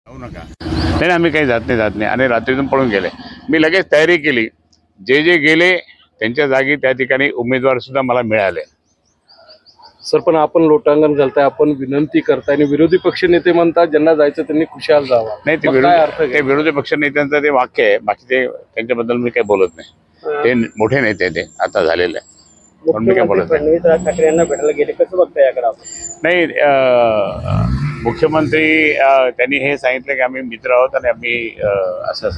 जाऊ नका नाही, आम्ही काही जात नाही आणि रात्रीतून पळून गेले. मी लगेच तयारी केली. जे जे गेले त्यांच्या जागी त्या ठिकाणी उमेदवार सुद्धा मला मिळाले. सर, पण आपण लोटांगण घालताय, आपण विनंती करताय आणि विरोधी पक्ष नेते म्हणतात ज्यांना जायचं त्यांनी खुशाल जावा. नाही, ते विरोधी पक्ष नेत्यांचं ते वाक्य आहे. बाकी ते त्यांच्याबद्दल मी काही बोलत नाही. ते मोठे नेते ते आता झालेले, पण मी काय बोलत नाही. ठाकरे यांना भेटायला गेले, कसं बघताय याकडे? नाही, मुख्यमंत्री त्यांनी हे सांगितलं की आम्ही मित्र आहोत आणि आम्ही असं.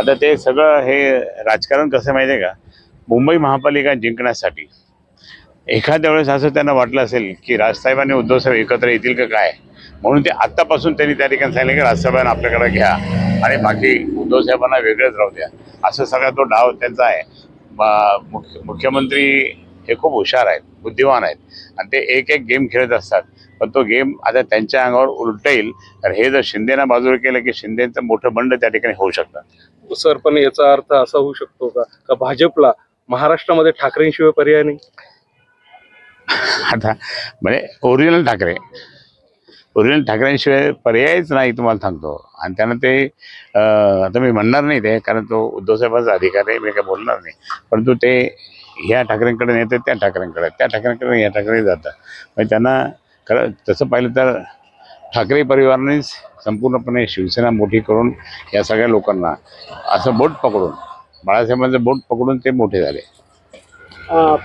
आता ते सगळं हे राजकारण कसं माहिती आहे का, मुंबई महापालिका जिंकण्यासाठी एखाद्या वेळेस असं त्यांना वाटलं असेल की राजसाहेब आणि उद्धवसाहेब एकत्र येतील का काय, म्हणून ते आत्तापासून त्यांनी त्या ठिकाणी सांगितलं की राजसाहेबांना आपल्याकडे घ्या आणि बाकी उद्धवसाहेबांना वेगळेच राहू द्या. असं सगळा तो डाव त्यांचा आहे. मुख्यमंत्री हे खूप हुशार आहेत, बुद्धिवान आहेत आणि ते एक एक गेम खेळत असतात. पण तो गेम आता त्यांच्या अंगावर उलटेल. तर हे जर शिंदेना बाजूला केलं की शिंदेचं मोठं बंड त्या ठिकाणी होऊ शकतं. सर, पण याचा अर्थ असा होऊ शकतो का भाजपला महाराष्ट्रामध्ये ठाकरेंशिवाय पर्याय नाही? आता म्हणजे ओरिजिनल ठाकरेंशिवाय पर्यायच नाही तुम्हाला सांगतो. आणि त्यांना ते आता मी म्हणणार नाही ते, कारण तो उद्धवसाहेबांचा अधिकार आहे, मी काय बोलणार नाही. परंतु ते ह्या ठाकरेंकडे नेते त्या ठाकरेंकडे ह्या ठाकरे जातात. म्हणजे त्यांना तसं पाहिलं तर ठाकरे परिवारानेच संपूर्णपणे शिवसेना मोठी करून या सगळ्या लोकांना असं बोट पकडून, बाळासाहेबांचं बोट पकडून ते मोठे झाले.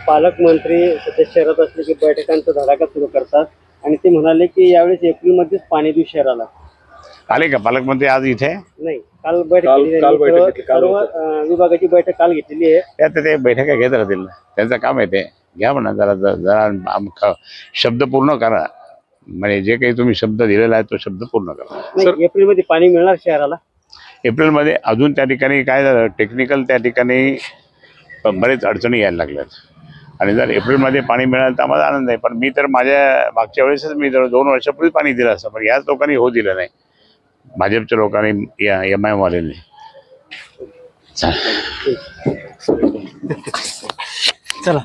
पालकमंत्री सध्या शहरात असले की बैठकांचा धडाका सुरू करतात आणि ते म्हणाले की यावेळेस एप्रिलमध्येच पाणी देऊ शहराला. आले का पालकमंत्री आज इथे? नाही, काल बैठक सर्व विभागाची बैठक काल घेतलेली आहे. त्यात ते बैठका घेत राहतील, त्यांचं काम आहे ते. घ्या म्हणा, जरा शब्द पूर्ण करा. म्हणजे जे काही तुम्ही शब्द दिलेला आहे तो शब्द पूर्ण करा. एप्रिलमध्ये पाणी मिळणार शहराला? एप्रिलमध्ये अजून त्या ठिकाणी काय झालं, टेक्निकल त्या ठिकाणी बरेच अडचणी यायला लागल्यात आणि जर एप्रिलमध्ये पाणी मिळालं तर आम्हाला आनंद आहे. पण मी तर माझ्या मागच्या वेळेसच मी जर 2 वर्षापूर्वी पाणी दिलं असतं, पण याच लोकांनी होऊ दिलं नाही, भाजपच्या लोकांनी, या MIM वाल्यांनी. चला.